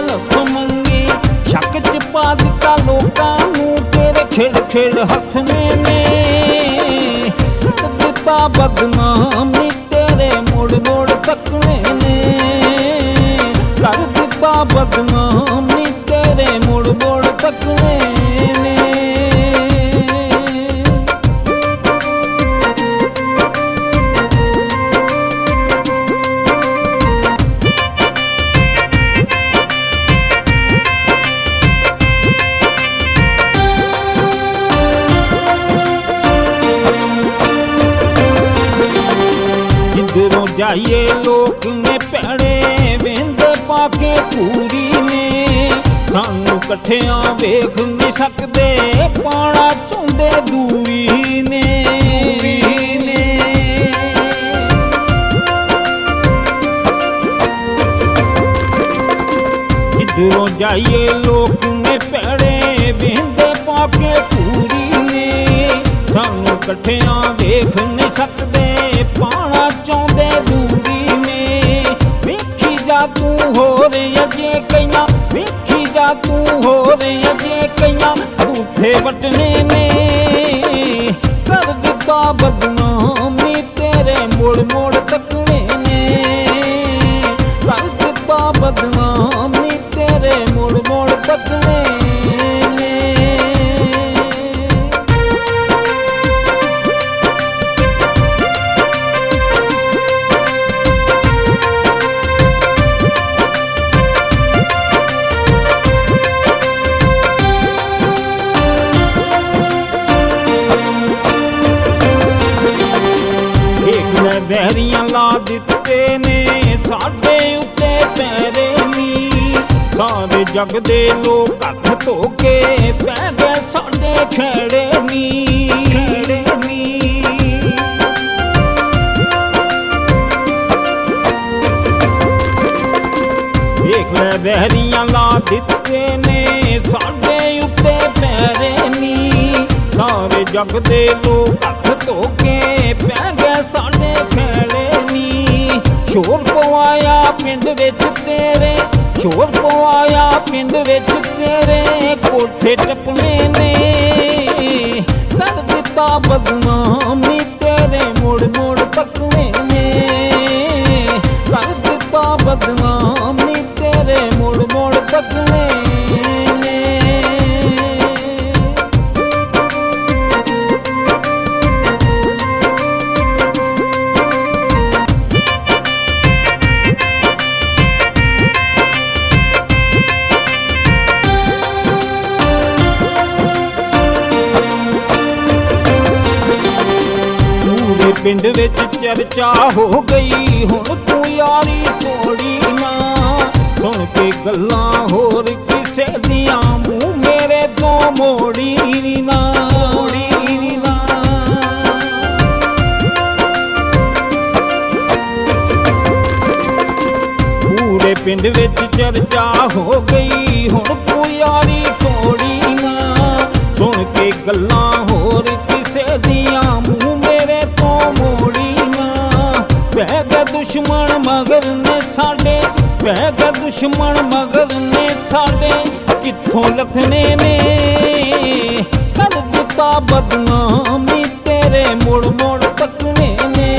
ਲੱਖ ਮੰਗੀ। ਸ਼ੱਕ ਚ ਪਾ ਦਿੱਤਾ ਲੋਕਾਂ ਨੂੰ ਤੇਰੇ ਖਿੜ ਖਿੜ ਹੱਸਣੇ ਨੇ। ਕਰ ਦਿੱਤਾ ਬਦਨਾਮ ਨੀ ਤੇਰੇ ਮੁੜ ਮੁੜ ਤੱਕਣੇ ਨੇ। ਕਰ ਦਿੱਤਾ ਬਦਨਾਮ ਨੀ ਤੇਰੇ ਮੁੜ ਮੁੜ ਤੱਕਣੇ ਨੇ। ਜਿੱਧਰੋਂ ਜਾਈਏ ਲੋਕ ਨੇ ਭੈੜੇ ਵੇਂਦੇ ਪਾ ਕੇ ਪੂਰੀ ਨੇ। ਸਾਨੂੰ ਇਕੱਠਿਆਂ ਵੇਖ ਨਹੀਂ ਸਕਦੇ ਪਾਣਾ ਚਾਹੁੰਦੇ ਦੂਰੀ ਨੇ। ਜਿੱਧਰੋਂ ਜਾਈਏ ਲੋਕ ਨੇ ਭੈੜੇ ਵੇਂਦੇ ਪਾ ਕੇ ਪੂਰੀ ਨੇ। ਸਾਨੂੰ ਇਕੱਠਿਆਂ ਵੇਖ ਨਹੀਂ ਸਕਦੇ ਪਾਣਾ ਚਾਹੁੰਦੇ ਦੂਰੀ ਨੇ। ਵੇਖੀ ਜਾ ਤੂੰ ਹੋਰ ਅਜੇ ਕਈਆਂ, ਵੇਖੀ ਜਾ ਤੂੰ ਹੋਰ ਅਜੇ ਕਈਆਂ ਝੂਠੇ ਵਟਣੇ ਨੇ। ਕਰ ਦਿੱਤਾ ਬਦਨਾਮ ਨੀ ਤੇਰੇ ਮੁੜ ਮੁੜ ਤੱਕਣੇ ਨੇ। ਕਰ ਦਿੱਤਾ ਬਦਨਾਮ ਨੀ ਤੇਰੇ ਮੁੜ ਮੁੜ ਤੱਕਣੇ ਨੇ। ਵਹਿਰੀਆਂ ਲਾ ਦਿੱਤੇ ਨੇ ਸਾਡੇ ਉੱਤੇ ਪੈਰੇ ਨੀ। ਸਾਰੇ ਜਗ ਦੇ ਲੋਕ ਹੱਥ ਧੋ ਕੇ ਪੈ ਗਏ ਸਾਡੇ ਖੇੜੇ ਨੀ। ਵੇਖ ਲੈ ਵਹਿਰੀਆਂ ਲਾ ਦਿੱਤੇ ਨੇ ਸਾਡੇ ਉੱਤੇ ਪੈਰੇ ਨੀ। ਸਾਰੇ ਜਗ ਦੇ ਲੋਕ ਹੱਥ ਧੋ ਕੇ ਪੈ ਗਏ ਸਾਡੇ ਖੇੜੇ ਨੀ। ਸ਼ੋਰ ਪਵਾਇਆ ਪਿੰਡ ਵਿੱਚ ਤੇਰੇ, ਸ਼ੋਰ ਪਵਾਇਆ ਪਿੰਡ ਵਿੱਚ ਤੇਰੇ ਕੋਠੇ ਟੱਪਣੇ ਨੇ। ਕਰ ਦਿੱਤਾ ਬਦਨਾਮ ਨੀ ਤੇਰੇ ਮੁੜ ਮੁੜ ਤੱਕਣੇ ਨੇ। ਕਰ ਦਿੱਤਾ ਬਦਨਾਮ ਨੀ ਤੇਰੇ ਮੁੜ ਮੁੜ ਤੱਕਣੇ ਨੇ। ਪਿੰਡ ਵਿੱਚ ਚਰਚਾ ਹੋ ਗਈ ਹੁਣ ਤੂੰ ਯਾਰੀ ਤੋੜੀ ਨਾ। ਸੁਣ ਕੇ ਗੱਲਾਂ ਹੋਰ ਕਿਸੇ ਦੀਆਂ ਮੂੰਹ ਮੇਰੇ ਤੋਂ ਮੋੜੀ ਨਾ। ਪੂਰੇ ਪਿੰਡ ਵਿੱਚ ਚਰਚਾ ਹੋ ਗਈ ਹੁਣ ਤੂੰ ਯਾਰੀ ਤੋੜੀ ਨਾ। ਸੁਣ ਕੇ ਗੱਲਾਂ ਹੋਰ ਕਿਸੇ ਦੀਆਂ ਮੂੰਹ ਮੇਰੇ ਤੋਂ ਮੋੜੀ ਨਾ। ਪੈ ਗਏ ਦੁਸ਼ਮਣ ਮਗਰ ਨੇ ਸਾਡੇ, ਪੈ ਗਏ ਦੁਸ਼ਮਣ ਮਗਰ ਨੇ ਸਾਡੇ ਕਿੱਥੋਂ ਲੱਥਣੇ ਨੇ। ਕਰ ਦਿੱਤਾ ਬਦਨਾਮ ਨੀ ਤੇਰੇ ਮੁੜ ਮੁੜ ਤੱਕਣੇ ਨੇ।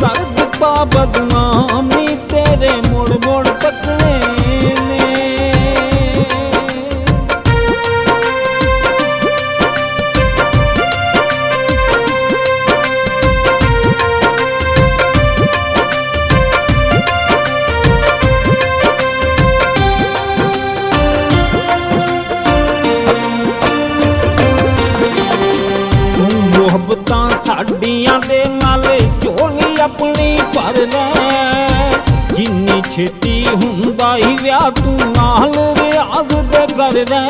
ਕਰ ਦਿੱਤਾ ਬਦਨਾਮ ਨੀ ਤੇਰੇ ਮੁੜ ਮੁੜ ਤੱਕਣੇ ਨੇ। ਮੁਹੱਬਤਾਂ ਸਾਡੀਆਂ ਦੇ ਨਾਲ ਝੋਲੀ ਆਪਣੀ ਭਰ ਲੈ। ਜਿੰਨੀ ਛੇਤੀ ਹੁੰਦਾ ਹੀ ਵਿਆਹ ਤੂੰ ਨਾਲ ਰਿਆਜ਼ ਦੇ ਕਰ ਲੈ।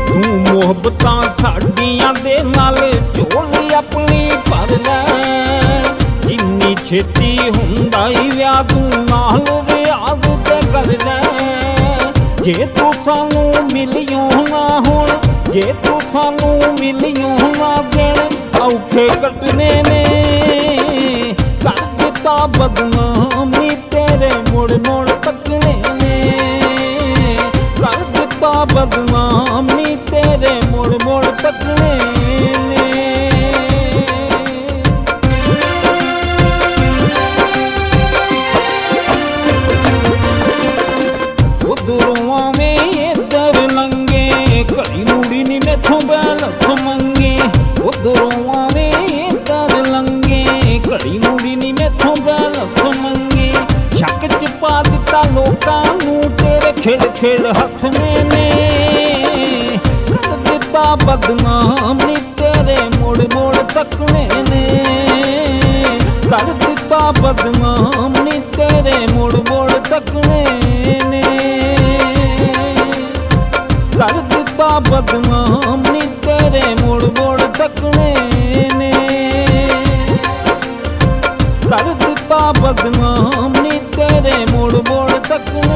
ਤੂੰ ਮੁਹੱਬਤਾਂ ਸਾਡੀਆਂ ਦੇ ਨਾਲ ਝੋਲੀ ਆਪਣੀ ਭਰ ਲੈ। ਜਿੰਨੀ ਛੇਤੀ ਹੁੰਦਾ ਹੀ ਵਿਆਹ ਤੂੰ ਨਾਲ ਰਿਆਜ਼ ਤੇ ਕਰ ਲੈ। ਜੇ ਤੂੰ ਸਾਨੂੰ ਮਿਲਿਓ ਨਾ ਹੁਣ, ਜੇ ਤੂੰ ਸਾਨੂੰ ਮਿਲਿਓ ਨਾ ਦਿਨ ਔਖੇ ਕੱਟਨੇ ਨੇ। ਕਰ ਦਿੱਤਾ ਬਦਨਾਮ ਨੀ ਤੇਰੇ ਮੁੜ ਮੁੜ ਤੱਕਣੇ ਨੇ। ਕਰ ਦਿੱਤਾ ਬਦਨਾਮ ਨੀ ਤੇਰੇ ਮੁੜ ਮੁੜ ਤੱਕਣੇ ਨੇ। ਉਧਰੋਂ ਆਵੇਂ ਇੱਧਰ ਲੰਘੇ, ਘੜੀ ਮੁੜੀ ਨੀ ਮੈਥੋਂ ਬੈਲਫ ਮੰਗੇ। ਉਧਰੋਂ ਆਵੇਂ ਇੱਧਰ ਲੰਘੇ, ਘੜੀ ਮੁੜੀ ਨੀ ਮੈਥੋਂ ਬੈਲਫ ਮੰਗੇ। ਸ਼ੱਕ ਚ ਪਾ ਦਿੱਤਾ ਲੋਕਾਂ ਨੂੰ ਤੇਰੇ ਖਿੜ ਖਿੜ ਹੱਸਣੇ ਨੇ। ਕਰ ਦਿੱਤਾ ਬਦਨਾਮ ਨੀ ਤੇਰੇ ਮੁੜ ਮੁੜ ਤੱਕਣੇ ਨੇ। ਕਰ ਦਿੱਤਾ ਬਦਨਾਮ ਨੀ ਤੇਰੇ ਮੁੜ ਮੁੜ ਤੱਕਣੇ ਨੇ। ਕਰ ਦਿੱਤਾ ਬਦਨਾਮ ਨੀ ਤੇਰੇ ਮੁੜ ਮੁੜ ਤੱਕਣੇ ਨੇ। ਕਰ ਦਿੱਤਾ ਬਦਨਾਮ ਨੀ ਤੇਰੇ ਮੁੜ ਮੁੜ ਤੱਕਣੇ